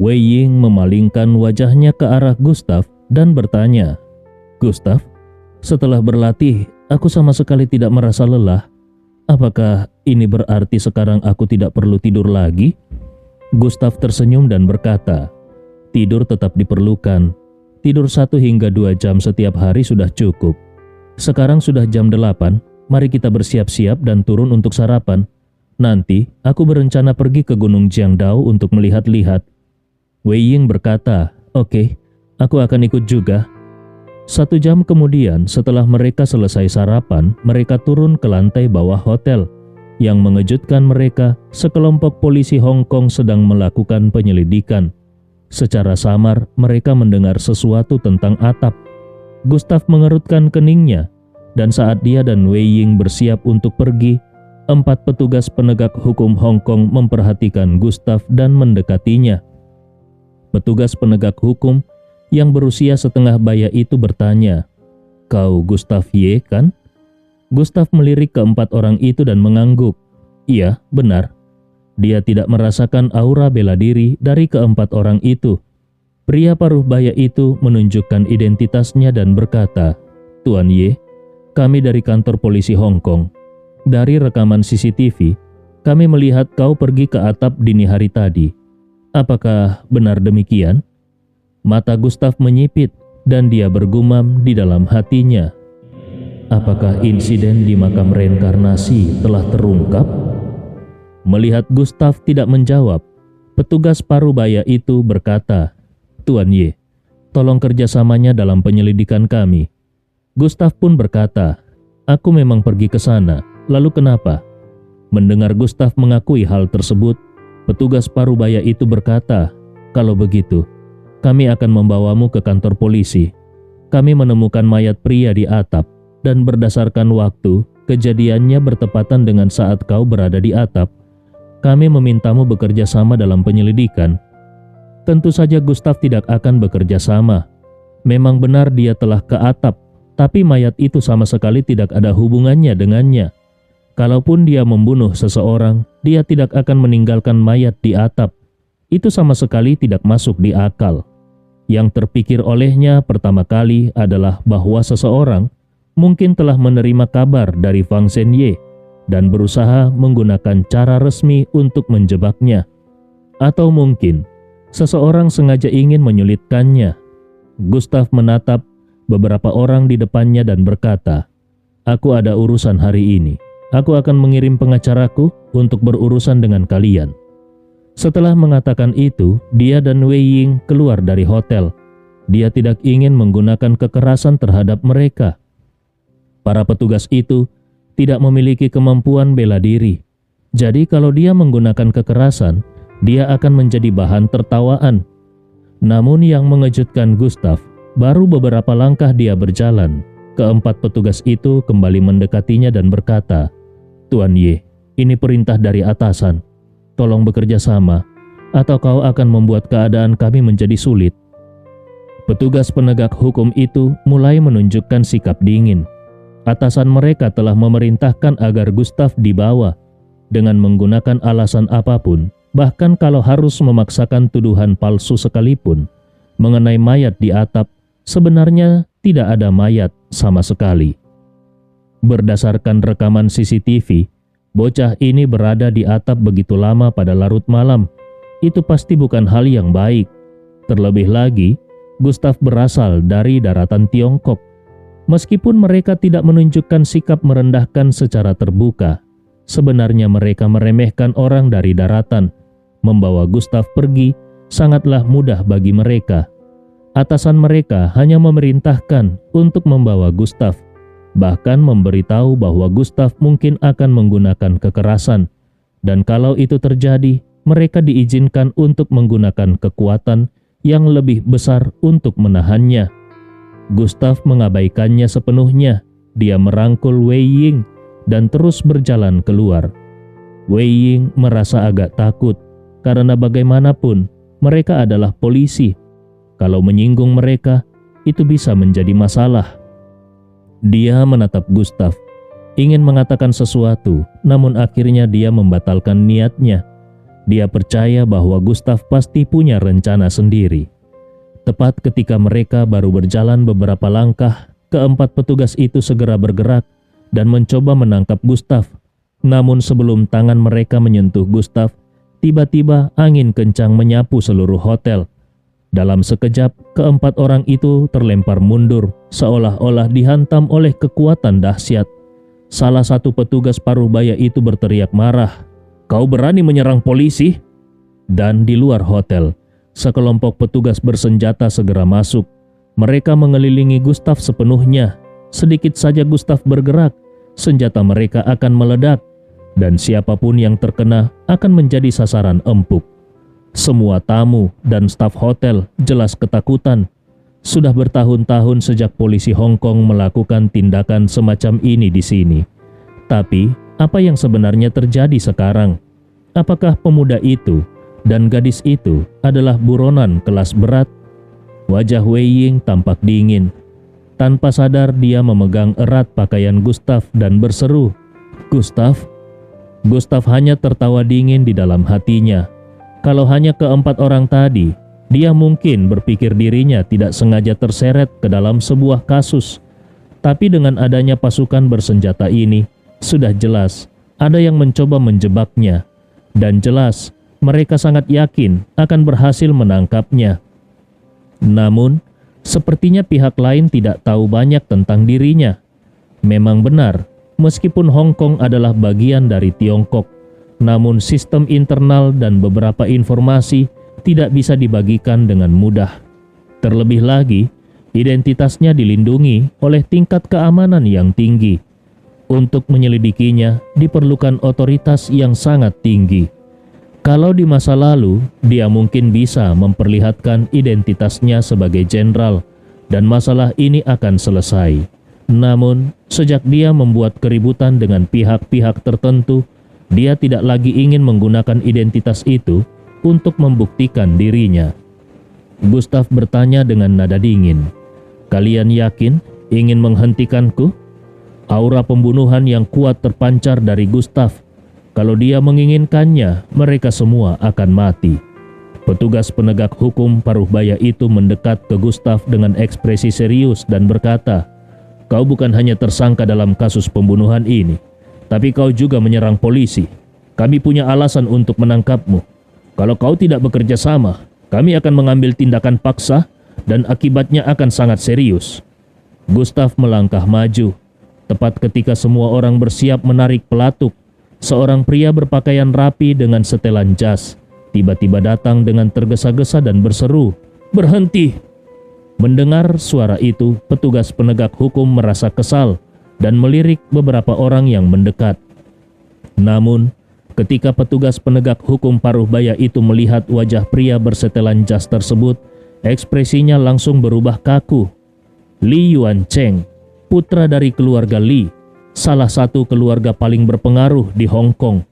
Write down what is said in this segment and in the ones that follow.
Wei Ying memalingkan wajahnya ke arah Gustav dan bertanya, "Gustav, setelah berlatih, aku sama sekali tidak merasa lelah. Apakah ini berarti sekarang aku tidak perlu tidur lagi?" Gustav tersenyum dan berkata, "Tidur tetap diperlukan. Tidur 1 hingga 2 jam setiap hari sudah cukup. Sekarang sudah jam 8, mari kita bersiap-siap dan turun untuk sarapan. Nanti aku berencana pergi ke Gunung Jiangdao untuk melihat-lihat." Wei Ying berkata, "Oke, aku akan ikut juga." 1 jam kemudian setelah mereka selesai sarapan, mereka turun ke lantai bawah hotel. Yang mengejutkan mereka, sekelompok polisi Hong Kong sedang melakukan penyelidikan. Secara samar, mereka mendengar sesuatu tentang atap. Gustav mengerutkan keningnya, dan saat dia dan Wei Ying bersiap untuk pergi, 4 petugas penegak hukum Hong Kong memperhatikan Gustav dan mendekatinya. Petugas penegak hukum yang berusia setengah baya itu bertanya, "Kau Gustav Ye, kan?" Gustav melirik ke 4 orang itu dan mengangguk. "Iya, benar." Dia tidak merasakan aura bela diri dari ke-4 orang itu. Pria paruh baya itu menunjukkan identitasnya dan berkata, "Tuan Ye, kami dari kantor polisi Hong Kong. Dari rekaman CCTV, kami melihat kau pergi ke atap dini hari tadi. Apakah benar demikian?" Mata Gustav menyipit dan dia bergumam di dalam hatinya, "Apakah insiden di makam reinkarnasi telah terungkap?" Melihat Gustav tidak menjawab, petugas parubaya itu berkata, "Tuan Ye, tolong kerjasamanya dalam penyelidikan kami." Gustav pun berkata, "Aku memang pergi ke sana, lalu kenapa?" Mendengar Gustav mengakui hal tersebut, petugas parubaya itu berkata, "Kalau begitu, kami akan membawamu ke kantor polisi. Kami menemukan mayat pria di atap, dan berdasarkan waktu, kejadiannya bertepatan dengan saat kau berada di atap. Kami memintamu bekerja sama dalam penyelidikan." Tentu saja Gustav tidak akan bekerja sama. Memang benar dia telah ke atap, tapi mayat itu sama sekali tidak ada hubungannya dengannya. Kalaupun dia membunuh seseorang, dia tidak akan meninggalkan mayat di atap. Itu sama sekali tidak masuk di akal. Yang terpikir olehnya pertama kali adalah bahwa seseorang mungkin telah menerima kabar dari Fang Zhenye dan berusaha menggunakan cara resmi untuk menjebaknya. Atau mungkin seseorang sengaja ingin menyulitkannya. Gustav menatap beberapa orang di depannya dan berkata, "Aku ada urusan hari ini. Aku akan mengirim pengacaraku untuk berurusan dengan kalian." Setelah mengatakan itu, dia dan Wei Ying keluar dari hotel. Dia tidak ingin menggunakan kekerasan terhadap mereka. Para petugas itu tidak memiliki kemampuan bela diri. Jadi kalau dia menggunakan kekerasan, dia akan menjadi bahan tertawaan. Namun yang mengejutkan Gustav, baru beberapa langkah dia berjalan, ke-4 petugas itu kembali mendekatinya dan berkata, "Tuan Ye, ini perintah dari atasan. Tolong bekerja sama, atau kau akan membuat keadaan kami menjadi sulit." Petugas penegak hukum itu mulai menunjukkan sikap dingin. Atasan mereka telah memerintahkan agar Gustav dibawa dengan menggunakan alasan apapun, bahkan kalau harus memaksakan tuduhan palsu sekalipun. Mengenai mayat di atap, sebenarnya tidak ada mayat sama sekali. Berdasarkan rekaman CCTV, bocah ini berada di atap begitu lama pada larut malam. Itu pasti bukan hal yang baik. Terlebih lagi, Gustav berasal dari daratan Tiongkok. Meskipun mereka tidak menunjukkan sikap merendahkan secara terbuka, sebenarnya mereka meremehkan orang dari daratan. Membawa Gustav pergi sangatlah mudah bagi mereka. Atasan mereka hanya memerintahkan untuk membawa Gustav, bahkan memberitahu bahwa Gustav mungkin akan menggunakan kekerasan. Dan kalau itu terjadi, mereka diizinkan untuk menggunakan kekuatan yang lebih besar untuk menahannya. Gustav mengabaikannya sepenuhnya. Dia merangkul Wei Ying dan terus berjalan keluar. Wei Ying merasa agak takut karena bagaimanapun mereka adalah polisi. Kalau menyinggung mereka, itu bisa menjadi masalah. Dia menatap Gustav, ingin mengatakan sesuatu, namun akhirnya dia membatalkan niatnya. Dia percaya bahwa Gustav pasti punya rencana sendiri. Tepat ketika mereka baru berjalan beberapa langkah, keempat petugas itu segera bergerak dan mencoba menangkap Gustav. Namun sebelum tangan mereka menyentuh Gustav, tiba-tiba angin kencang menyapu seluruh hotel. Dalam sekejap, keempat orang itu terlempar mundur, seolah-olah dihantam oleh kekuatan dahsyat. Salah satu petugas paruh baya itu berteriak marah, "Kau berani menyerang polisi?" Dan di luar hotel, sekelompok petugas bersenjata segera masuk. Mereka mengelilingi Gustav sepenuhnya. Sedikit saja Gustav bergerak, senjata mereka akan meledak, dan siapapun yang terkena akan menjadi sasaran empuk. Semua tamu dan staf hotel jelas ketakutan. Sudah bertahun-tahun sejak polisi Hong Kong melakukan tindakan semacam ini di sini. Tapi, apa yang sebenarnya terjadi sekarang? Apakah pemuda itu dan gadis itu adalah buronan kelas berat? Wajah Wei Ying tampak dingin. Tanpa sadar dia memegang erat pakaian Gustav dan berseru, "Gustav?" Gustav hanya tertawa dingin di dalam hatinya. Kalau hanya keempat orang tadi, dia mungkin berpikir dirinya tidak sengaja terseret ke dalam sebuah kasus. Tapi dengan adanya pasukan bersenjata ini, sudah jelas ada yang mencoba menjebaknya. Dan jelas mereka sangat yakin akan berhasil menangkapnya. Namun, sepertinya pihak lain tidak tahu banyak tentang dirinya. Memang benar, meskipun Hong Kong adalah bagian dari Tiongkok, namun sistem internal dan beberapa informasi tidak bisa dibagikan dengan mudah. Terlebih lagi, identitasnya dilindungi oleh tingkat keamanan yang tinggi. Untuk menyelidikinya diperlukan otoritas yang sangat tinggi. Kalau di masa lalu, dia mungkin bisa memperlihatkan identitasnya sebagai jenderal dan masalah ini akan selesai. Namun, sejak dia membuat keributan dengan pihak-pihak tertentu, dia tidak lagi ingin menggunakan identitas itu untuk membuktikan dirinya. Gustav bertanya dengan nada dingin, "Kalian yakin ingin menghentikanku?" Aura pembunuhan yang kuat terpancar dari Gustav. Kalau dia menginginkannya, mereka semua akan mati. Petugas penegak hukum paruh baya itu mendekat ke Gustav dengan ekspresi serius dan berkata, "Kau bukan hanya tersangka dalam kasus pembunuhan ini, tapi kau juga menyerang polisi. Kami punya alasan untuk menangkapmu. Kalau kau tidak bekerja sama, kami akan mengambil tindakan paksa dan akibatnya akan sangat serius." Gustav melangkah maju. Tepat ketika semua orang bersiap menarik pelatuk, seorang pria berpakaian rapi dengan setelan jas tiba-tiba datang dengan tergesa-gesa dan berseru, "Berhenti!" Mendengar suara itu, petugas penegak hukum merasa kesal dan melirik beberapa orang yang mendekat. Namun, ketika petugas penegak hukum paruh baya itu melihat wajah pria bersetelan jas tersebut, ekspresinya langsung berubah kaku. Li Yuancheng, putra dari keluarga Li, salah satu keluarga paling berpengaruh di Hong Kong.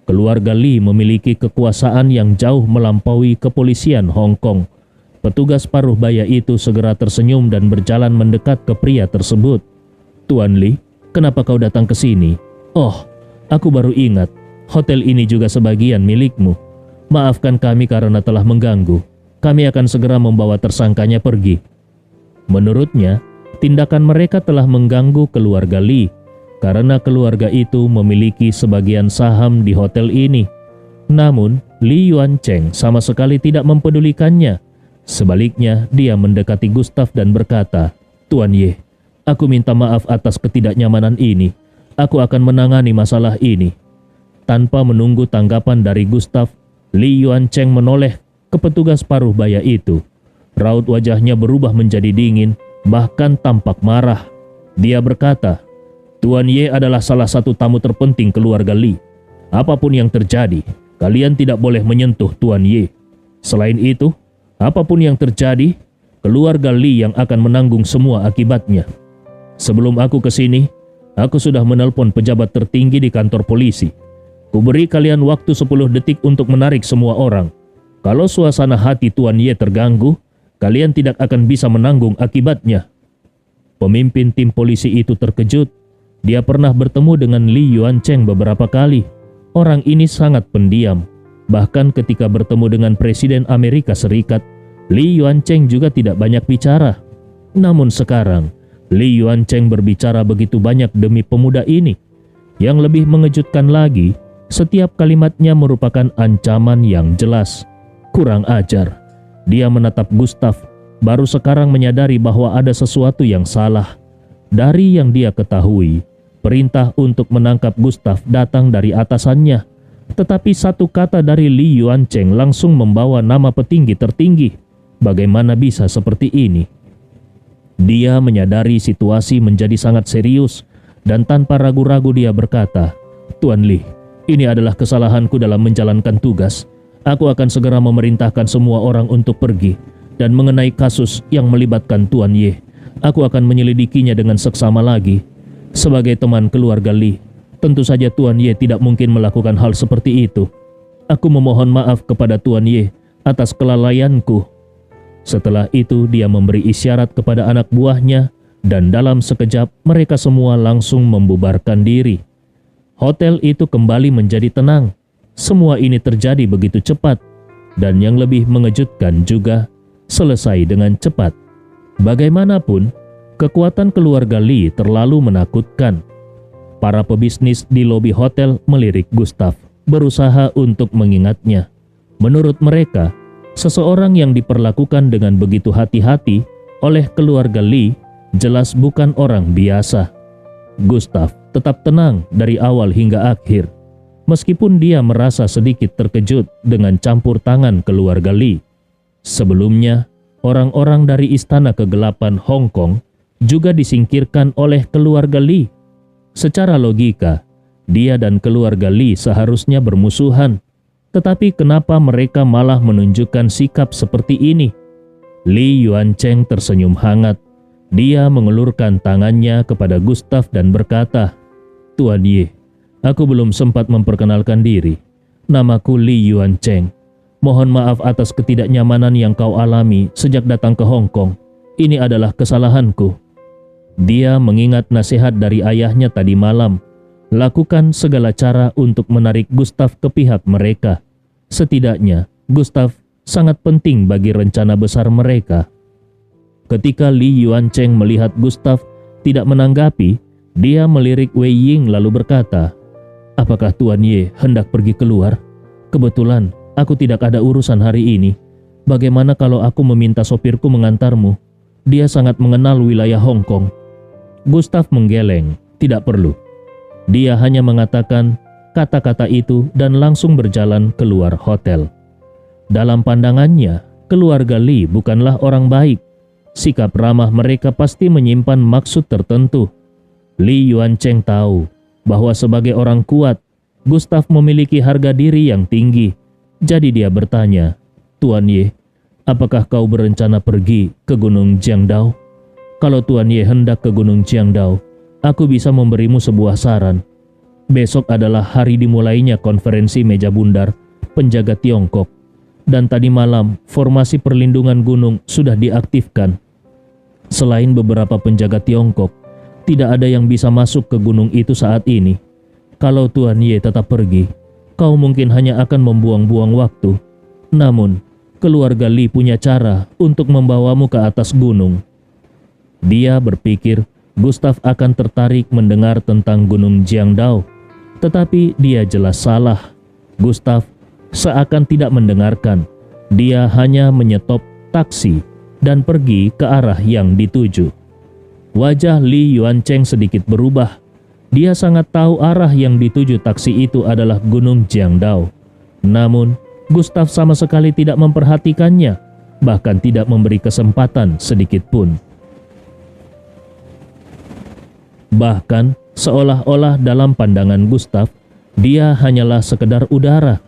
Keluarga Li memiliki kekuasaan yang jauh melampaui kepolisian Hong Kong. Petugas paruh baya itu segera tersenyum dan berjalan mendekat ke pria tersebut. "Tuan Li, kenapa kau datang ke sini?" "Oh, aku baru ingat, hotel ini juga sebagian milikmu. Maafkan kami karena telah mengganggu. Kami akan segera membawa tersangkanya pergi." Menurutnya, tindakan mereka telah mengganggu keluarga Li, karena keluarga itu memiliki sebagian saham di hotel ini. Namun, Li Yuancheng sama sekali tidak mempedulikannya. Sebaliknya, dia mendekati Gustav dan berkata, "Tuan Ye, aku minta maaf atas ketidaknyamanan ini. Aku akan menangani masalah ini." Tanpa menunggu tanggapan dari Gustav, Li Yuancheng menoleh ke petugas paruh baya itu. Raut wajahnya berubah menjadi dingin, bahkan tampak marah. Dia berkata, "Tuan Ye adalah salah satu tamu terpenting keluarga Li. Apapun yang terjadi, kalian tidak boleh menyentuh Tuan Ye. Selain itu, apapun yang terjadi, keluarga Li yang akan menanggung semua akibatnya. Sebelum aku ke sini, aku sudah menelpon pejabat tertinggi di kantor polisi. Kuberi kalian waktu 10 detik untuk menarik semua orang. Kalau suasana hati Tuan Ye terganggu, kalian tidak akan bisa menanggung akibatnya." Pemimpin tim polisi itu terkejut. Dia pernah bertemu dengan Li Yuancheng beberapa kali. Orang ini sangat pendiam. Bahkan ketika bertemu dengan Presiden Amerika Serikat, Li Yuancheng juga tidak banyak bicara. Namun sekarang, Li Yuancheng berbicara begitu banyak demi pemuda ini. Yang lebih mengejutkan lagi, setiap kalimatnya merupakan ancaman yang jelas. Kurang ajar. Dia menatap Gustav, baru sekarang menyadari bahwa ada sesuatu yang salah. Dari yang dia ketahui, perintah untuk menangkap Gustav datang dari atasannya. Tetapi satu kata dari Li Yuancheng langsung membawa nama petinggi tertinggi. Bagaimana bisa seperti ini? Dia menyadari situasi menjadi sangat serius dan tanpa ragu-ragu dia berkata, "Tuan Li, ini adalah kesalahanku dalam menjalankan tugas. Aku akan segera memerintahkan semua orang untuk pergi. Dan mengenai kasus yang melibatkan Tuan Ye, aku akan menyelidikinya dengan seksama lagi. Sebagai teman keluarga Li, tentu saja Tuan Ye tidak mungkin melakukan hal seperti itu. Aku memohon maaf kepada Tuan Ye atas kelalaianku." Setelah itu dia memberi isyarat kepada anak buahnya dan dalam sekejap mereka semua langsung membubarkan diri. Hotel itu kembali menjadi tenang. Semua ini terjadi begitu cepat dan yang lebih mengejutkan juga selesai dengan cepat. Bagaimanapun, kekuatan keluarga Li terlalu menakutkan. Para pebisnis di lobi hotel melirik Gustav, berusaha untuk mengingatnya. Menurut mereka, seseorang yang diperlakukan dengan begitu hati-hati oleh keluarga Li jelas bukan orang biasa. Gustav tetap tenang dari awal hingga akhir, meskipun dia merasa sedikit terkejut dengan campur tangan keluarga Li. Sebelumnya, orang-orang dari Istana Kegelapan Hong Kong juga disingkirkan oleh keluarga Li. Secara logika, dia dan keluarga Li seharusnya bermusuhan. Tetapi kenapa mereka malah menunjukkan sikap seperti ini? Li Yuancheng tersenyum hangat. Dia mengelurkan tangannya kepada Gustav dan berkata, "Tuan Ye, aku belum sempat memperkenalkan diri. Namaku Li Yuancheng. Mohon maaf atas ketidaknyamanan yang kau alami sejak datang ke Hong Kong. Ini adalah kesalahanku." Dia mengingat nasihat dari ayahnya tadi malam. Lakukan segala cara untuk menarik Gustav ke pihak mereka. Setidaknya, Gustav sangat penting bagi rencana besar mereka. Ketika Li Yuancheng melihat Gustav tidak menanggapi, dia melirik Wei Ying lalu berkata, "Apakah Tuan Ye hendak pergi keluar? Kebetulan aku tidak ada urusan hari ini. Bagaimana kalau aku meminta sopirku mengantarmu? Dia sangat mengenal wilayah Hong Kong." Gustav menggeleng, "Tidak perlu." Dia hanya mengatakan kata-kata itu dan langsung berjalan keluar hotel. Dalam pandangannya, keluarga Li bukanlah orang baik. Sikap ramah mereka pasti menyimpan maksud tertentu. Li Yuancheng tahu bahwa sebagai orang kuat, Gustav memiliki harga diri yang tinggi. Jadi dia bertanya, "Tuan Ye, apakah kau berencana pergi ke Gunung Jiangdao? Kalau Tuan Ye hendak ke Gunung Jiangdao, aku bisa memberimu sebuah saran. Besok adalah hari dimulainya konferensi meja bundar penjaga Tiongkok. Dan tadi malam formasi perlindungan gunung sudah diaktifkan. Selain beberapa penjaga Tiongkok, tidak ada yang bisa masuk ke gunung itu saat ini. Kalau Tuan Ye tetap pergi, kau mungkin hanya akan membuang-buang waktu. Namun, keluarga Li punya cara untuk membawamu ke atas gunung." Dia berpikir Gustav akan tertarik mendengar tentang Gunung Jiangdao. Tetapi dia jelas salah. Gustav seakan tidak mendengarkan. Dia hanya menyetop taksi dan pergi ke arah yang dituju. Wajah Li Yuancheng sedikit berubah. Dia sangat tahu arah yang dituju taksi itu adalah Gunung Jiangdao. Namun, Gustav sama sekali tidak memperhatikannya, bahkan tidak memberi kesempatan sedikit pun. Bahkan, seolah-olah dalam pandangan Gustav, dia hanyalah sekedar udara.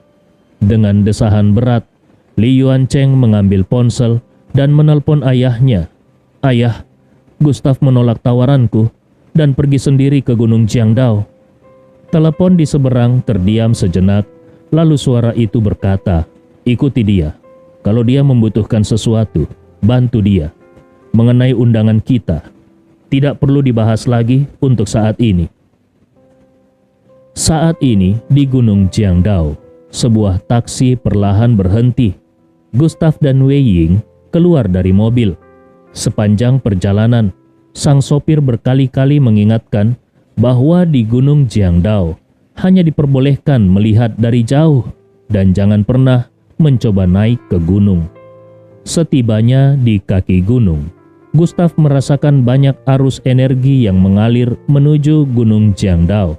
Dengan desahan berat, Li Yuancheng mengambil ponsel dan menelpon ayahnya. "Ayah, Gustav menolak tawaranku dan pergi sendiri ke Gunung Jiangdao." Telepon di seberang terdiam sejenak, lalu suara itu berkata, "Ikuti dia. Kalau dia membutuhkan sesuatu, bantu dia. Mengenai undangan kita, tidak perlu dibahas lagi untuk saat ini." Saat ini di Gunung Jiangdao, Sebuah taksi perlahan berhenti. Gustav dan Wei Ying keluar dari mobil. Sepanjang perjalanan, sang sopir berkali-kali mengingatkan bahwa di Gunung Jiangdao hanya diperbolehkan melihat dari jauh dan jangan pernah mencoba naik ke gunung. Setibanya di kaki gunung, Gustav merasakan banyak arus energi yang mengalir menuju Gunung Jiangdao.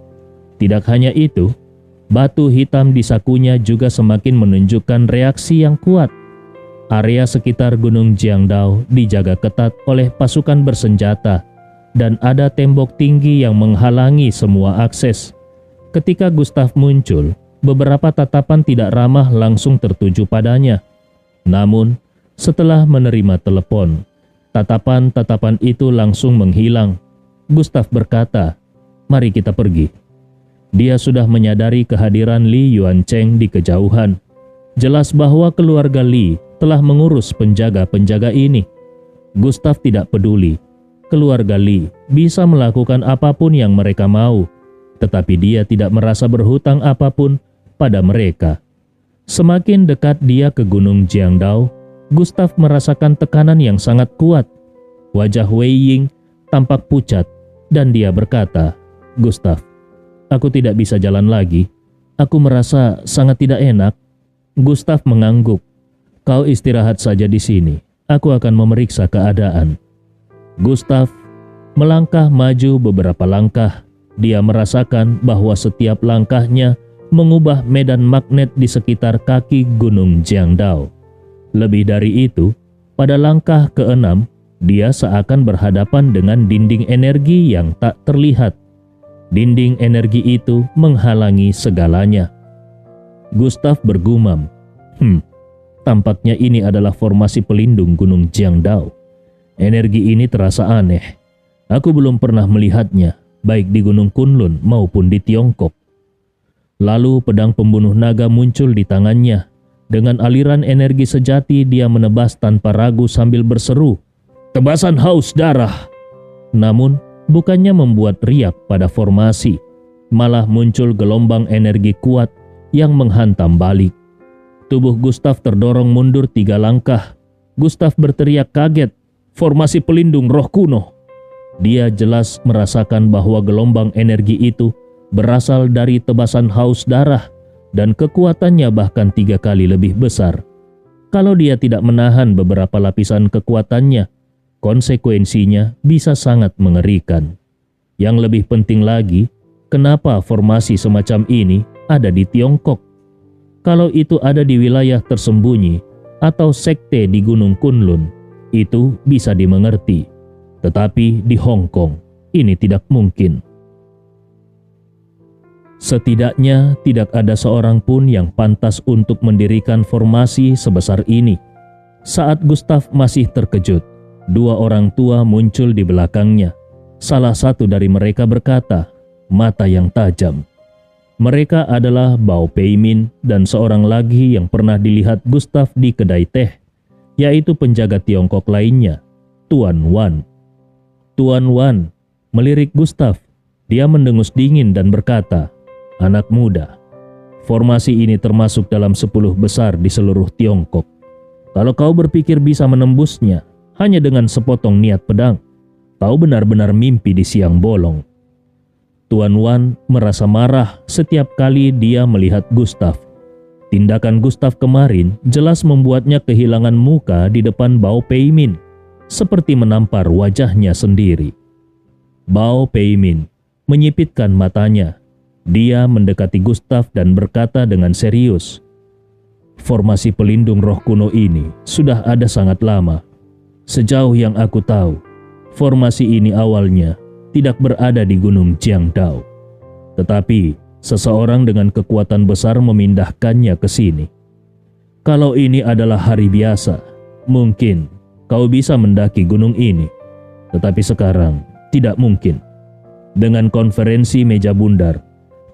Tidak hanya itu, batu hitam di sakunya juga semakin menunjukkan reaksi yang kuat. Area sekitar Gunung Jiangdao dijaga ketat oleh pasukan bersenjata dan ada tembok tinggi yang menghalangi semua akses. Ketika Gustav muncul, beberapa tatapan tidak ramah langsung tertuju padanya. Namun, setelah menerima telepon, tatapan-tatapan itu langsung menghilang. Gustav berkata, "Mari kita pergi." Dia sudah menyadari kehadiran Li Yuancheng di kejauhan. Jelas bahwa keluarga Li telah mengurus penjaga-penjaga ini. Gustav tidak peduli. Keluarga Li bisa melakukan apapun yang mereka mau, tetapi dia tidak merasa berhutang apapun pada mereka. Semakin dekat dia ke Gunung Jiangdao, Gustav merasakan tekanan yang sangat kuat. Wajah Wei Ying tampak pucat dan dia berkata, "Gustav, aku tidak bisa jalan lagi. Aku merasa sangat tidak enak." Gustav mengangguk. "Kau istirahat saja di sini. Aku akan memeriksa keadaan." Gustav melangkah maju beberapa langkah. Dia merasakan bahwa setiap langkahnya mengubah medan magnet di sekitar kaki Gunung Jiangdao. Lebih dari itu, pada langkah ke-6, dia seakan berhadapan dengan dinding energi yang tak terlihat. Dinding energi itu menghalangi segalanya. Gustav bergumam, tampaknya ini adalah formasi pelindung Gunung Jiangdao. Energi ini terasa aneh. Aku belum pernah melihatnya, baik di Gunung Kunlun maupun di Tiongkok. Lalu pedang pembunuh naga muncul di tangannya. Dengan aliran energi sejati dia menebas tanpa ragu sambil berseru, "Tebasan haus darah!" Namun, bukannya membuat riak pada formasi, malah muncul gelombang energi kuat yang menghantam balik. Tubuh Gustav terdorong mundur 3 langkah. Gustav berteriak kaget, "Formasi pelindung roh kuno!" Dia jelas merasakan bahwa gelombang energi itu berasal dari tebasan haus darah dan kekuatannya bahkan 3 kali lebih besar. Kalau dia tidak menahan beberapa lapisan kekuatannya, konsekuensinya bisa sangat mengerikan. Yang lebih penting lagi, kenapa formasi semacam ini ada di Tiongkok? Kalau itu ada di wilayah tersembunyi atau sekte di Gunung Kunlun, itu bisa dimengerti. Tetapi di Hong Kong, ini tidak mungkin. Setidaknya tidak ada seorang pun yang pantas untuk mendirikan formasi sebesar ini. Saat Gustav masih terkejut, 2 orang tua muncul di belakangnya. Salah satu dari mereka berkata, mata yang tajam. Mereka adalah Bao Peimin dan seorang lagi yang pernah dilihat Gustav di kedai teh, yaitu penjaga Tiongkok lainnya, Tuan Wan. Tuan Wan melirik Gustav. Dia mendengus dingin dan berkata, "Anak muda, formasi ini termasuk dalam 10 besar di seluruh Tiongkok. Kalau kau berpikir bisa menembusnya hanya dengan sepotong niat pedang, kau benar-benar mimpi di siang bolong." Tuan Wan merasa marah setiap kali dia melihat Gustav. Tindakan Gustav kemarin jelas membuatnya kehilangan muka di depan Bao Peimin, seperti menampar wajahnya sendiri. Bao Peimin menyipitkan matanya. Dia mendekati Gustav dan berkata dengan serius, "Formasi pelindung roh kuno ini sudah ada sangat lama. Sejauh yang aku tahu, formasi ini awalnya tidak berada di Gunung Jiangdao. Tetapi seseorang dengan kekuatan besar memindahkannya ke sini. Kalau ini adalah hari biasa, mungkin kau bisa mendaki gunung ini. Tetapi sekarang tidak mungkin. Dengan konferensi meja bundar,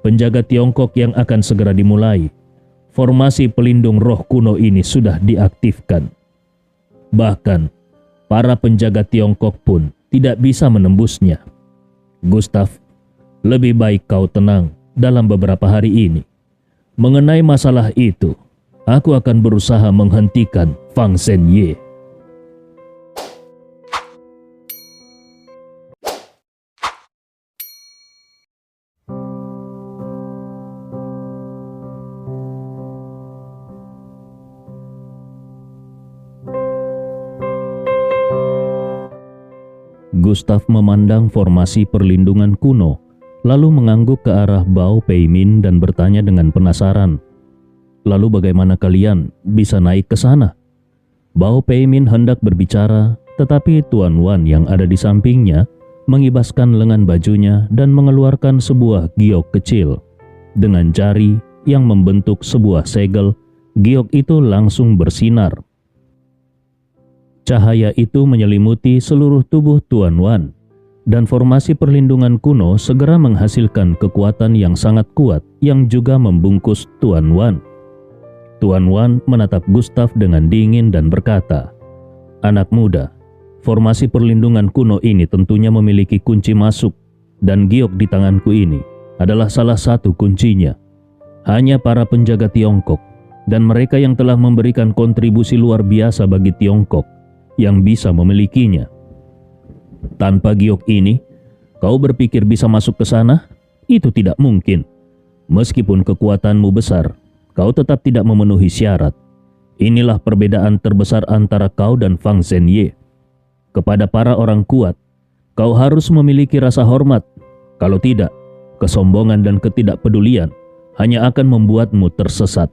penjaga Tiongkok yang akan segera dimulai, formasi pelindung roh kuno ini sudah diaktifkan. Bahkan, para penjaga Tiongkok pun tidak bisa menembusnya. Gustav, lebih baik kau tenang dalam beberapa hari ini. Mengenai masalah itu, aku akan berusaha menghentikan Fang Zhenye. Gustav memandang formasi perlindungan kuno, lalu mengangguk ke arah Bao Peimin dan bertanya dengan penasaran. Lalu bagaimana kalian bisa naik ke sana? Bao Peimin hendak berbicara, tetapi Tuan Wan yang ada di sampingnya mengibaskan lengan bajunya dan mengeluarkan sebuah giok kecil. Dengan jari yang membentuk sebuah segel, giok itu langsung bersinar. Cahaya itu menyelimuti seluruh tubuh Tuan Wan, dan formasi perlindungan kuno segera menghasilkan kekuatan yang sangat kuat yang juga membungkus Tuan Wan. Tuan Wan menatap Gustav dengan dingin dan berkata, "Anak muda, formasi perlindungan kuno ini tentunya memiliki kunci masuk, dan giok di tanganku ini adalah salah satu kuncinya. Hanya para penjaga Tiongkok dan mereka yang telah memberikan kontribusi luar biasa bagi Tiongkok yang bisa memilikinya. Tanpa giok ini, kau berpikir bisa masuk ke sana? Itu tidak mungkin. Meskipun kekuatanmu besar, kau tetap tidak memenuhi syarat. Inilah perbedaan terbesar antara kau dan Fang Zhenye. Kepada para orang kuat, kau harus memiliki rasa hormat. Kalau tidak, kesombongan dan ketidakpedulian hanya akan membuatmu tersesat."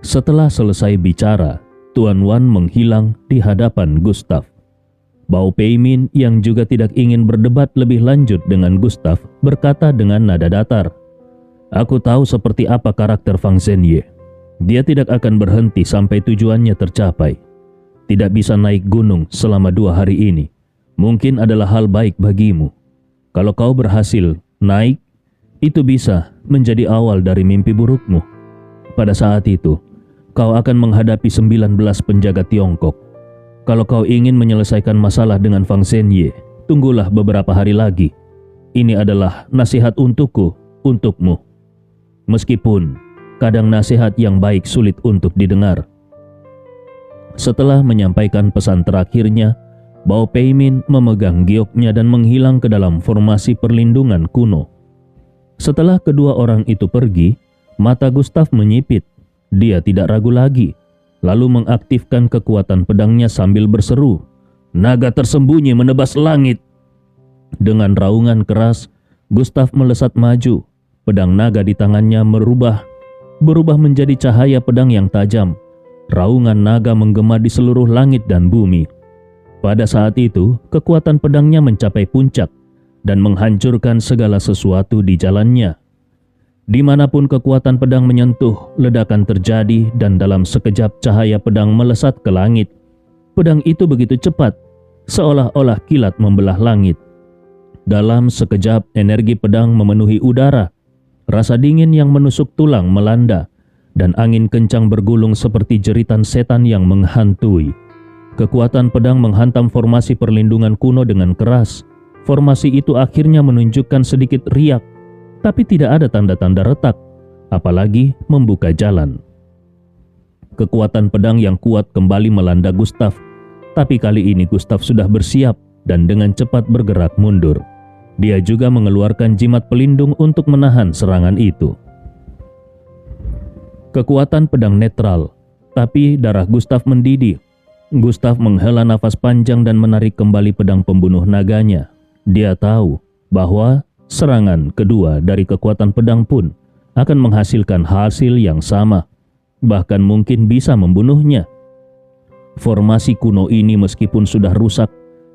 Setelah selesai bicara, Tuan Wan menghilang di hadapan Gustav. Bao Peimin yang juga tidak ingin berdebat lebih lanjut dengan Gustav berkata dengan nada datar, "Aku tahu seperti apa karakter Fang Zhenye. Dia tidak akan berhenti sampai tujuannya tercapai. Tidak bisa naik gunung selama 2 hari ini. Mungkin adalah hal baik bagimu. Kalau kau berhasil naik, itu bisa menjadi awal dari mimpi burukmu. Pada saat itu, kau akan menghadapi 19 penjaga Tiongkok. Kalau kau ingin menyelesaikan masalah dengan Fang Zhenye, tunggulah beberapa hari lagi. Ini adalah nasihat untukku, untukmu. Meskipun kadang nasihat yang baik sulit untuk didengar." Setelah menyampaikan pesan terakhirnya, Bao Peimin memegang gioknya dan menghilang ke dalam formasi perlindungan kuno. Setelah kedua orang itu pergi, mata Gustav menyipit. Dia tidak ragu lagi, lalu mengaktifkan kekuatan pedangnya sambil berseru, "Naga tersembunyi menebas langit!" Dengan raungan keras, Gustav melesat maju. Pedang naga di tangannya berubah menjadi cahaya pedang yang tajam. Raungan naga menggema di seluruh langit dan bumi. Pada saat itu, kekuatan pedangnya mencapai puncak dan menghancurkan segala sesuatu di jalannya. Dimanapun kekuatan pedang menyentuh, ledakan terjadi dan dalam sekejap cahaya pedang melesat ke langit. Pedang itu begitu cepat, seolah-olah kilat membelah langit. Dalam sekejap energi pedang memenuhi udara. Rasa dingin yang menusuk tulang melanda, dan angin kencang bergulung seperti jeritan setan yang menghantui. Kekuatan pedang menghantam formasi perlindungan kuno dengan keras. Formasi itu akhirnya menunjukkan sedikit riak, tapi tidak ada tanda-tanda retak, apalagi membuka jalan. Kekuatan pedang yang kuat kembali melanda Gustav, tapi kali ini Gustav sudah bersiap dan dengan cepat bergerak mundur. Dia juga mengeluarkan jimat pelindung untuk menahan serangan itu. Kekuatan pedang netral, tapi darah Gustav mendidih. Gustav menghela nafas panjang dan menarik kembali pedang pembunuh naganya. Dia tahu bahwa serangan kedua dari kekuatan pedang pun akan menghasilkan hasil yang sama, bahkan mungkin bisa membunuhnya. Formasi kuno ini meskipun sudah rusak,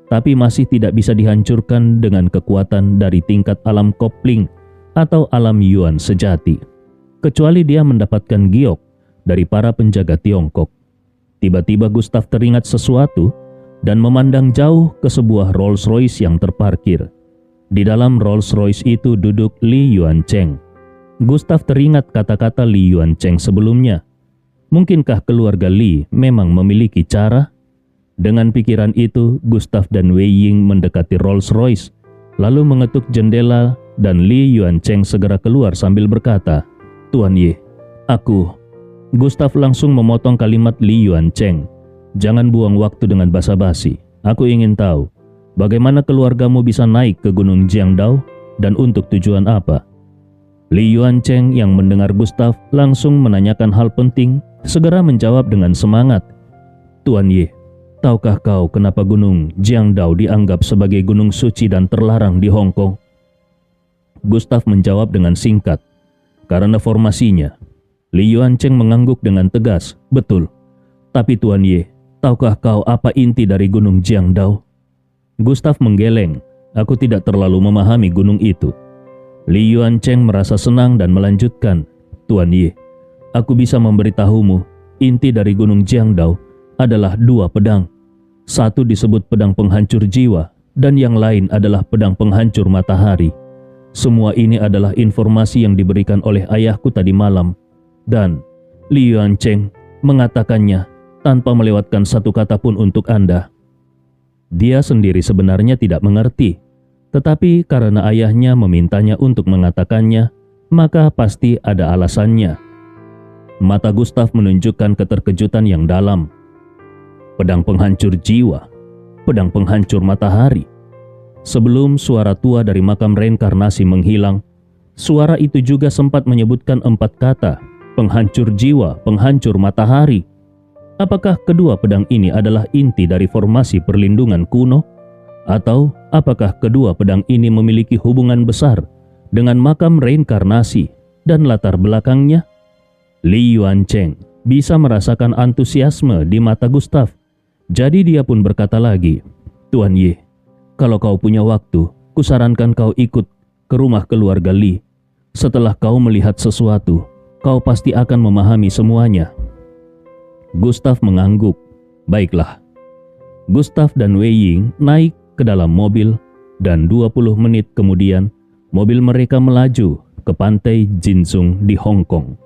tapi masih tidak bisa dihancurkan dengan kekuatan dari tingkat alam kopling atau alam Yuan sejati, kecuali dia mendapatkan giok dari para penjaga Tiongkok. Tiba-tiba Gustav teringat sesuatu dan memandang jauh ke sebuah Rolls Royce yang terparkir. Di dalam Rolls Royce itu duduk Li Yuancheng. Gustav teringat kata-kata Li Yuancheng sebelumnya. Mungkinkah keluarga Li memang memiliki cara? Dengan pikiran itu, Gustav dan Wei Ying mendekati Rolls Royce, lalu mengetuk jendela dan Li Yuancheng segera keluar sambil berkata, "Tuan Ye, aku..." Gustav langsung memotong kalimat Li Yuancheng. "Jangan buang waktu dengan basa-basi. Aku ingin tahu, bagaimana keluargamu bisa naik ke Gunung Jiangdao dan untuk tujuan apa?" Li Yuancheng yang mendengar Gustav langsung menanyakan hal penting, segera menjawab dengan semangat, "Tuan Ye, tahukah kau kenapa Gunung Jiangdao dianggap sebagai gunung suci dan terlarang di Hong Kong?" Gustav menjawab dengan singkat, "Karena formasinya." Li Yuancheng mengangguk dengan tegas, "Betul. Tapi Tuan Ye, tahukah kau apa inti dari Gunung Jiangdao?" Gustav menggeleng, "Aku tidak terlalu memahami gunung itu." Li Yuancheng merasa senang dan melanjutkan, "Tuan Ye, aku bisa memberitahumu, inti dari Gunung Jiangdao adalah 2 pedang. Satu disebut pedang penghancur jiwa dan yang lain adalah pedang penghancur matahari. Semua ini adalah informasi yang diberikan oleh ayahku tadi malam, dan Li Yuancheng mengatakannya tanpa melewatkan satu kata pun untuk Anda." Dia sendiri sebenarnya tidak mengerti, tetapi karena ayahnya memintanya untuk mengatakannya, maka pasti ada alasannya. Mata Gustav menunjukkan keterkejutan yang dalam. Pedang penghancur jiwa, pedang penghancur matahari. Sebelum suara tua dari makam reinkarnasi menghilang, suara itu juga sempat menyebutkan 4 kata, penghancur jiwa, penghancur matahari. Apakah kedua pedang ini adalah inti dari formasi perlindungan kuno? Atau apakah kedua pedang ini memiliki hubungan besar dengan makam reinkarnasi dan latar belakangnya? Li Yuancheng bisa merasakan antusiasme di mata Gustav. Jadi dia pun berkata lagi, "Tuan Ye, kalau kau punya waktu, kusarankan kau ikut ke rumah keluarga Li. Setelah kau melihat sesuatu, kau pasti akan memahami semuanya." Gustav mengangguk. "Baiklah." Gustav dan Wei Ying naik ke dalam mobil dan 20 menit kemudian mobil mereka melaju ke pantai Jinsung di Hong Kong.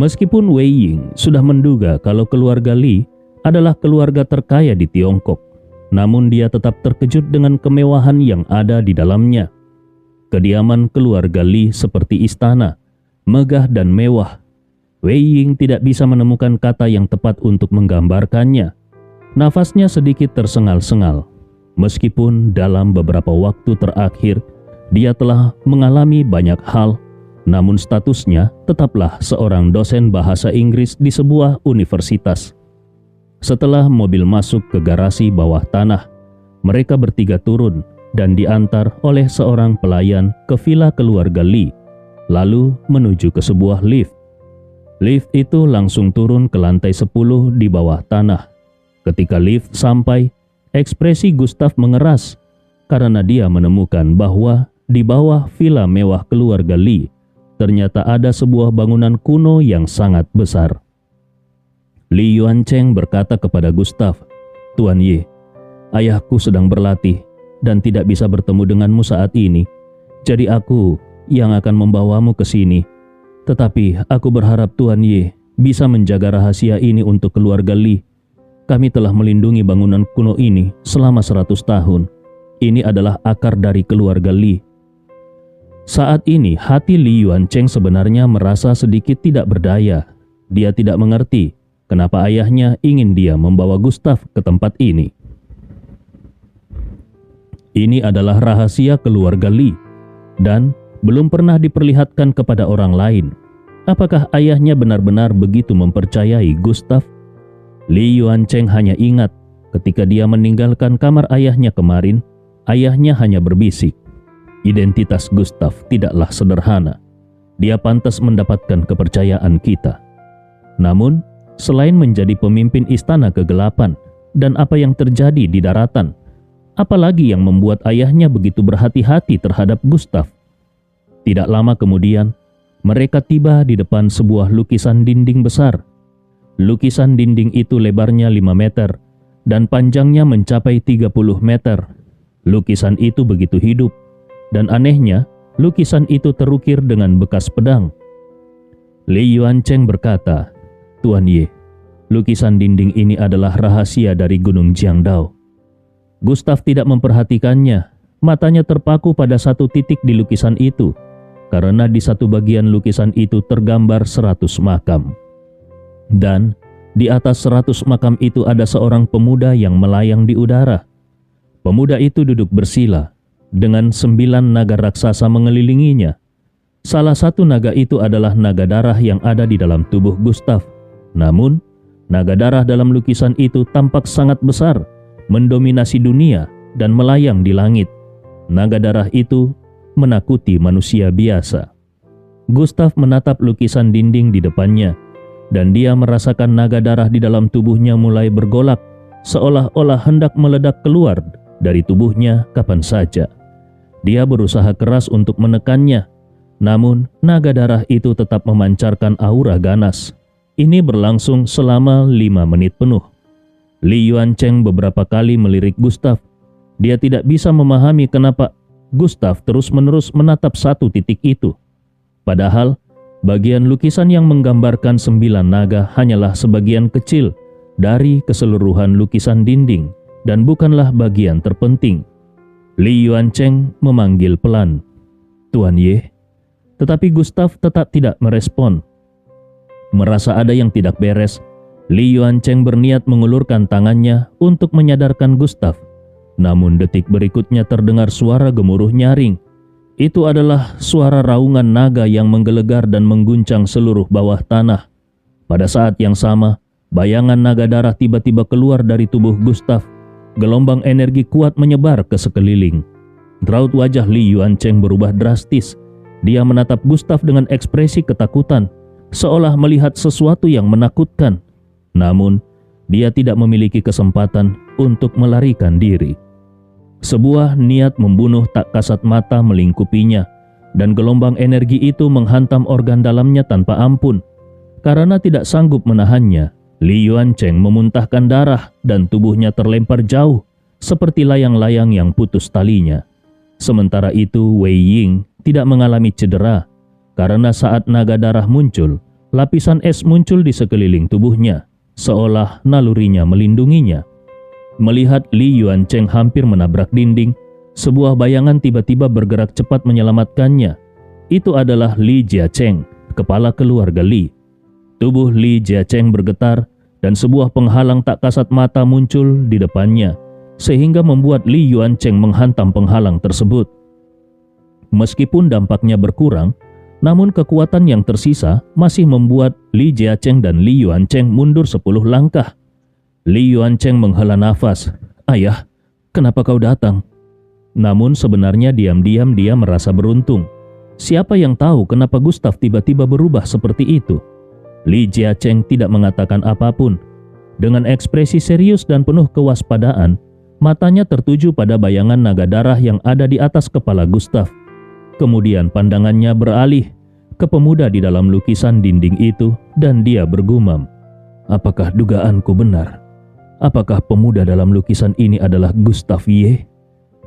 Meskipun Wei Ying sudah menduga kalau keluarga Li adalah keluarga terkaya di Tiongkok, namun dia tetap terkejut dengan kemewahan yang ada di dalamnya. Kediaman keluarga Li seperti istana, megah dan mewah. Wei Ying tidak bisa menemukan kata yang tepat untuk menggambarkannya. Nafasnya sedikit tersengal-sengal. Meskipun dalam beberapa waktu terakhir dia telah mengalami banyak hal, namun statusnya tetaplah seorang dosen bahasa Inggris di sebuah universitas. Setelah mobil masuk ke garasi bawah tanah, mereka bertiga turun dan diantar oleh seorang pelayan ke villa keluarga Li, lalu menuju ke sebuah lift. Lift itu langsung turun ke lantai 10 di bawah tanah. Ketika lift sampai, ekspresi Gustav mengeras karena dia menemukan bahwa di bawah villa mewah keluarga Li ternyata ada sebuah bangunan kuno yang sangat besar. Li Yuancheng berkata kepada Gustav, "Tuan Ye, ayahku sedang berlatih dan tidak bisa bertemu denganmu saat ini. Jadi aku yang akan membawamu ke sini. Tetapi aku berharap Tuan Ye bisa menjaga rahasia ini untuk keluarga Li. Kami telah melindungi bangunan kuno ini selama 100 tahun. Ini adalah akar dari keluarga Li." Saat ini hati Li Yuancheng sebenarnya merasa sedikit tidak berdaya. Dia tidak mengerti kenapa ayahnya ingin dia membawa Gustav ke tempat ini. Ini adalah rahasia keluarga Li dan belum pernah diperlihatkan kepada orang lain. Apakah ayahnya benar-benar begitu mempercayai Gustav? Li Yuancheng hanya ingat ketika dia meninggalkan kamar ayahnya kemarin, ayahnya hanya berbisik, "Identitas Gustav tidaklah sederhana. Dia pantas mendapatkan kepercayaan kita." Namun, selain menjadi pemimpin istana kegelapan dan apa yang terjadi di daratan, apalagi yang membuat ayahnya begitu berhati-hati terhadap Gustav? Tidak lama kemudian, mereka tiba di depan sebuah lukisan dinding besar. Lukisan dinding itu lebarnya 5 meter dan panjangnya mencapai 30 meter. Lukisan itu begitu hidup, dan anehnya, lukisan itu terukir dengan bekas pedang. Li Yuancheng berkata, "Tuan Ye, lukisan dinding ini adalah rahasia dari Gunung Jiangdao." Gustav tidak memperhatikannya. matanya terpaku pada satu titik di lukisan itu, karena di satu bagian lukisan itu tergambar 100 makam. Dan di atas 100 makam itu ada seorang pemuda yang melayang di udara. Pemuda itu duduk bersila, dengan 9 naga raksasa mengelilinginya. Salah satu naga itu adalah naga darah yang ada di dalam tubuh Gustav. Namun, naga darah dalam lukisan itu tampak sangat besar, mendominasi dunia dan melayang di langit. Naga darah itu menakuti manusia biasa. Gustav menatap lukisan dinding di depannya, dan dia merasakan naga darah di dalam tubuhnya mulai bergolak, seolah-olah hendak meledak keluar dari tubuhnya kapan saja. Dia berusaha keras untuk menekannya, namun naga darah itu tetap memancarkan aura ganas. Ini berlangsung selama 5 menit penuh. Li Yuancheng beberapa kali melirik Gustav. Dia tidak bisa memahami kenapa Gustav terus-menerus menatap satu titik itu. Padahal, bagian lukisan yang menggambarkan 9 naga hanyalah sebagian kecil dari keseluruhan lukisan dinding dan bukanlah bagian terpenting. Li Yuancheng memanggil pelan, "Tuan Ye." Tetapi Gustav tetap tidak merespon. Merasa ada yang tidak beres, Li Yuancheng berniat mengulurkan tangannya untuk menyadarkan Gustav. Namun detik berikutnya terdengar suara gemuruh nyaring. Itu adalah suara raungan naga yang menggelegar dan mengguncang seluruh bawah tanah. Pada saat yang sama, bayangan naga darah tiba-tiba keluar dari tubuh Gustav. Gelombang energi kuat menyebar ke sekeliling. Raut wajah Li Yuancheng berubah drastis. Dia menatap Gustav dengan ekspresi ketakutan, seolah melihat sesuatu yang menakutkan. Namun, dia tidak memiliki kesempatan untuk melarikan diri. Sebuah niat membunuh tak kasat mata melingkupinya, dan gelombang energi itu menghantam organ dalamnya tanpa ampun. Karena tidak sanggup menahannya, Li Yuancheng memuntahkan darah dan tubuhnya terlempar jauh, seperti layang-layang yang putus talinya. Sementara itu, Wei Ying tidak mengalami cedera, karena saat naga darah muncul, lapisan es muncul di sekeliling tubuhnya, seolah nalurinya melindunginya. Melihat Li Yuancheng hampir menabrak dinding, sebuah bayangan tiba-tiba bergerak cepat menyelamatkannya. Itu adalah Li Jiacheng, kepala keluarga Li. Tubuh Li Jiacheng bergetar dan sebuah penghalang tak kasat mata muncul di depannya, sehingga membuat Li Yuancheng menghantam penghalang tersebut. Meskipun dampaknya berkurang, namun kekuatan yang tersisa masih membuat Li Jiacheng dan Li Yuancheng mundur 10 langkah. Li Yuancheng menghela nafas. "Ayah, kenapa kau datang?" Namun sebenarnya diam-diam dia merasa beruntung. Siapa yang tahu kenapa Gustav tiba-tiba berubah seperti itu? Li Jiacheng tidak mengatakan apapun. Dengan ekspresi serius dan penuh kewaspadaan, matanya tertuju pada bayangan naga darah yang ada di atas kepala Gustav. Kemudian pandangannya beralih ke pemuda di dalam lukisan dinding itu dan dia bergumam, "Apakah dugaanku benar? Apakah pemuda dalam lukisan ini adalah Gustav Ye?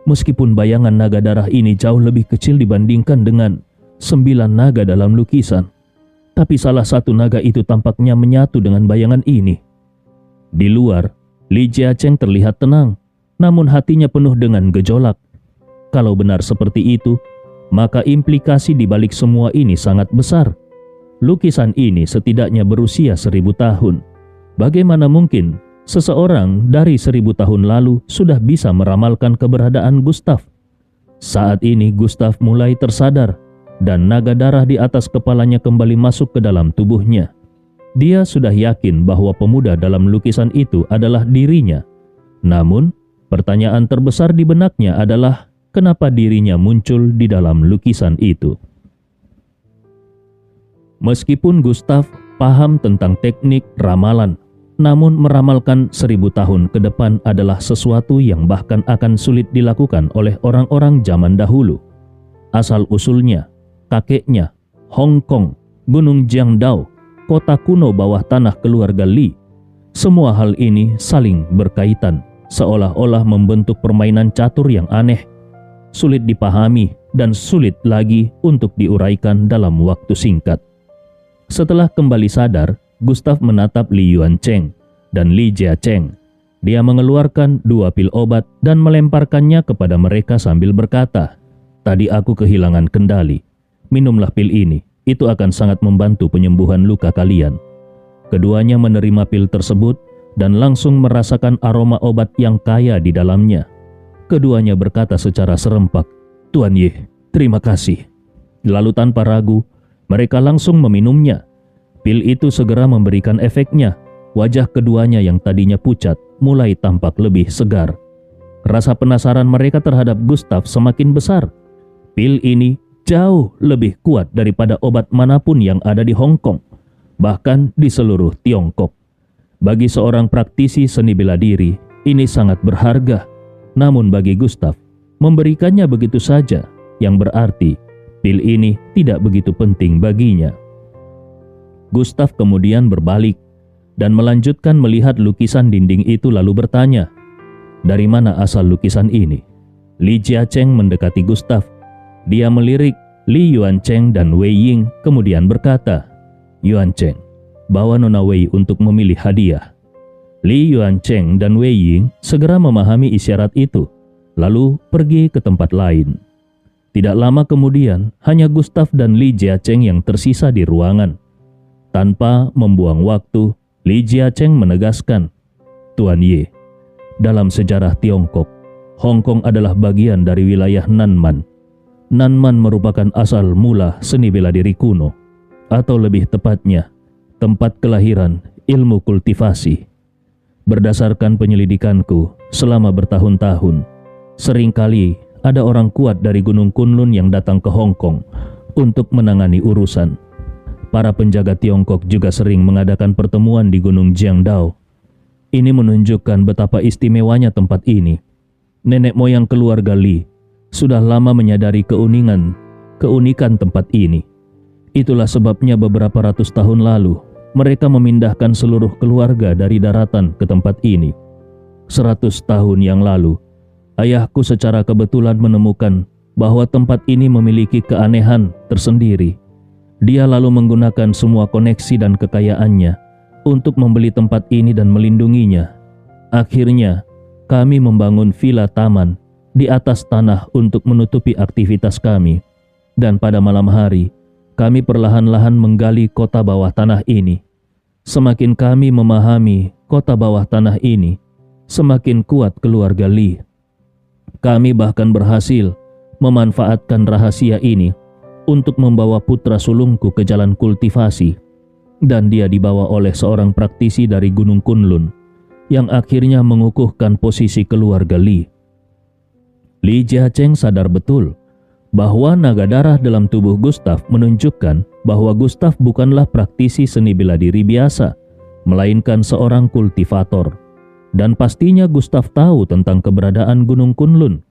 Meskipun bayangan naga darah ini jauh lebih kecil dibandingkan dengan 9 naga dalam lukisan, tapi salah satu naga itu tampaknya menyatu dengan bayangan ini." Di luar, Li Jiacheng terlihat tenang, namun hatinya penuh dengan gejolak. Kalau benar seperti itu, maka implikasi di balik semua ini sangat besar. Lukisan ini setidaknya berusia 1000 tahun. Bagaimana mungkin seseorang dari 1000 tahun lalu sudah bisa meramalkan keberadaan Gustav? Saat ini Gustav mulai tersadar dan naga darah di atas kepalanya kembali masuk ke dalam tubuhnya. Dia sudah yakin bahwa pemuda dalam lukisan itu adalah dirinya. Namun, pertanyaan terbesar di benaknya adalah kenapa dirinya muncul di dalam lukisan itu. Meskipun Gustav paham tentang teknik ramalan, namun meramalkan 1000 tahun ke depan adalah sesuatu yang bahkan akan sulit dilakukan oleh orang-orang zaman dahulu. Asal-usulnya, kakeknya, Hong Kong, Gunung Jiangdao, kota kuno bawah tanah keluarga Li. Semua hal ini saling berkaitan, seolah-olah membentuk permainan catur yang aneh, sulit dipahami dan sulit lagi untuk diuraikan dalam waktu singkat. Setelah kembali sadar, Gustav menatap Li Yuancheng dan Li Jiacheng. Dia mengeluarkan 2 pil obat dan melemparkannya kepada mereka sambil berkata, "Tadi aku kehilangan kendali. Minumlah pil ini, itu akan sangat membantu penyembuhan luka kalian." Keduanya menerima pil tersebut dan langsung merasakan aroma obat yang kaya di dalamnya. Keduanya berkata secara serempak, "Tuan Ye, terima kasih." Lalu tanpa ragu, mereka langsung meminumnya. Pil itu segera memberikan efeknya. Wajah keduanya yang tadinya pucat mulai tampak lebih segar. Rasa penasaran mereka terhadap Gustav semakin besar. Pil ini jauh lebih kuat daripada obat manapun yang ada di Hong Kong, bahkan di seluruh Tiongkok. Bagi seorang praktisi seni bela diri, ini sangat berharga. Namun bagi Gustav, memberikannya begitu saja, yang berarti pil ini tidak begitu penting baginya. Gustav kemudian berbalik dan melanjutkan melihat lukisan dinding itu lalu bertanya, "Dari mana asal lukisan ini?" Li Jiacheng mendekati Gustav. Dia melirik Li Yuancheng dan Wei Ying kemudian berkata, "Yuancheng, bawa Nona Wei untuk memilih hadiah." Li Yuancheng dan Wei Ying segera memahami isyarat itu, lalu pergi ke tempat lain. Tidak lama kemudian, hanya Gustav dan Li Jiacheng yang tersisa di ruangan. Tanpa membuang waktu, Li Jiacheng menegaskan, "Tuan Ye, dalam sejarah Tiongkok, Hong Kong adalah bagian dari wilayah Nanman. Nanman merupakan asal mula seni bela diri kuno, atau lebih tepatnya, tempat kelahiran ilmu kultivasi. Berdasarkan penyelidikanku selama bertahun-tahun, seringkali ada orang kuat dari Gunung Kunlun yang datang ke Hong Kong untuk menangani urusan. Para penjaga Tiongkok juga sering mengadakan pertemuan di Gunung Jiangdao. Ini menunjukkan betapa istimewanya tempat ini. Nenek moyang keluarga Li sudah lama menyadari keunikan tempat ini. Itulah sebabnya beberapa ratus tahun lalu, mereka memindahkan seluruh keluarga dari daratan ke tempat ini. 100 tahun yang lalu, ayahku secara kebetulan menemukan bahwa tempat ini memiliki keanehan tersendiri. Dia lalu menggunakan semua koneksi dan kekayaannya untuk membeli tempat ini dan melindunginya. Akhirnya, kami membangun villa taman di atas tanah untuk menutupi aktivitas kami. Dan pada malam hari, kami perlahan-lahan menggali kota bawah tanah ini. Semakin kami memahami kota bawah tanah ini, semakin kuat keluarga Li. Kami bahkan berhasil memanfaatkan rahasia ini untuk membawa putra sulungku ke jalan kultivasi, dan dia dibawa oleh seorang praktisi dari Gunung Kunlun yang akhirnya mengukuhkan posisi keluarga Li." Li Jiacheng sadar betul bahwa naga darah dalam tubuh Gustav menunjukkan bahwa Gustav bukanlah praktisi seni bela diri biasa, melainkan seorang kultivator. Dan pastinya Gustav tahu tentang keberadaan Gunung Kunlun.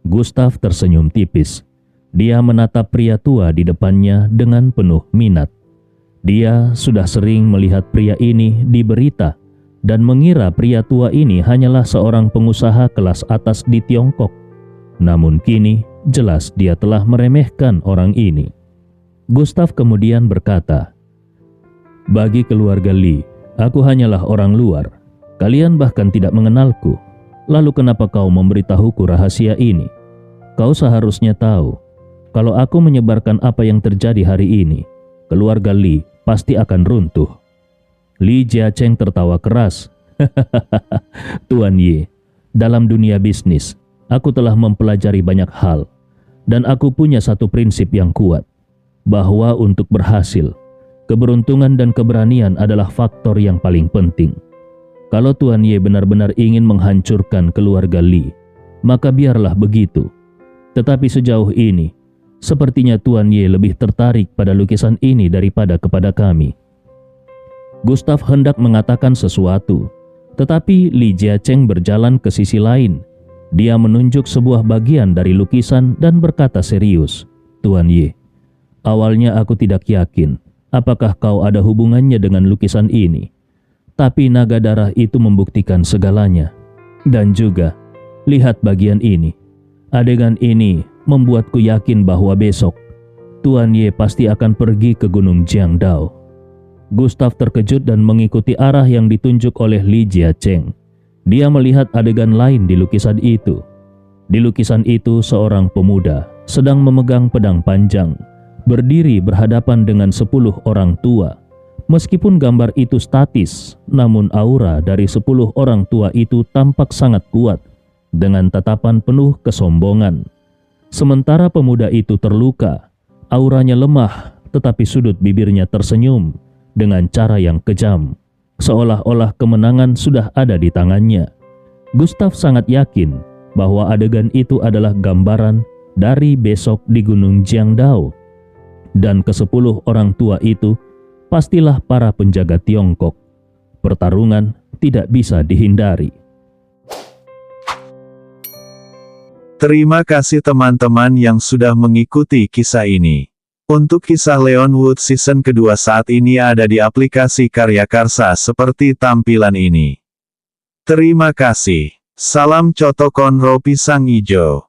Gustav tersenyum tipis. Dia menatap pria tua di depannya dengan penuh minat. Dia sudah sering melihat pria ini di berita dan mengira pria tua ini hanyalah seorang pengusaha kelas atas di Tiongkok. Namun kini jelas dia telah meremehkan orang ini. Gustav kemudian berkata, "Bagi keluarga Li, aku hanyalah orang luar. Kalian bahkan tidak mengenalku. Lalu kenapa kau memberitahuku rahasia ini? Kau seharusnya tahu, kalau aku menyebarkan apa yang terjadi hari ini, keluarga Li pasti akan runtuh." Li Jiacheng tertawa keras. "Tuan Ye, dalam dunia bisnis, aku telah mempelajari banyak hal, dan aku punya satu prinsip yang kuat, bahwa untuk berhasil, keberuntungan dan keberanian adalah faktor yang paling penting. Kalau Tuan Ye benar-benar ingin menghancurkan keluarga Li, maka biarlah begitu. Tetapi sejauh ini, sepertinya Tuan Ye lebih tertarik pada lukisan ini daripada kepada kami." Gustav hendak mengatakan sesuatu, tetapi Li Jiacheng berjalan ke sisi lain. Dia menunjuk sebuah bagian dari lukisan dan berkata serius, "Tuan Ye, awalnya aku tidak yakin apakah kau ada hubungannya dengan lukisan ini. Tapi naga darah itu membuktikan segalanya. Dan juga, lihat bagian ini. Adegan ini membuatku yakin bahwa besok Tuan Ye pasti akan pergi ke Gunung Jiangdao." Gustav terkejut dan mengikuti arah yang ditunjuk oleh Li Jiacheng. Dia melihat adegan lain di lukisan itu. Di lukisan itu seorang pemuda sedang memegang pedang panjang, berdiri berhadapan dengan 10 orang tua. Meskipun gambar itu statis, namun aura dari 10 orang tua itu tampak sangat kuat, dengan tatapan penuh kesombongan. Sementara pemuda itu terluka, auranya lemah, tetapi sudut bibirnya tersenyum dengan cara yang kejam, seolah-olah kemenangan sudah ada di tangannya. Gustav sangat yakin bahwa adegan itu adalah gambaran dari besok di Gunung Jiangdao. Dan ke-10 orang tua itu pastilah para penjaga Tiongkok. Pertarungan tidak bisa dihindari. Terima kasih teman-teman yang sudah mengikuti kisah ini. Untuk kisah Leon Wood season kedua saat ini ada di aplikasi Karya Karsa seperti tampilan ini. Terima kasih. Salam Cotokon Ro Pisang Ijo.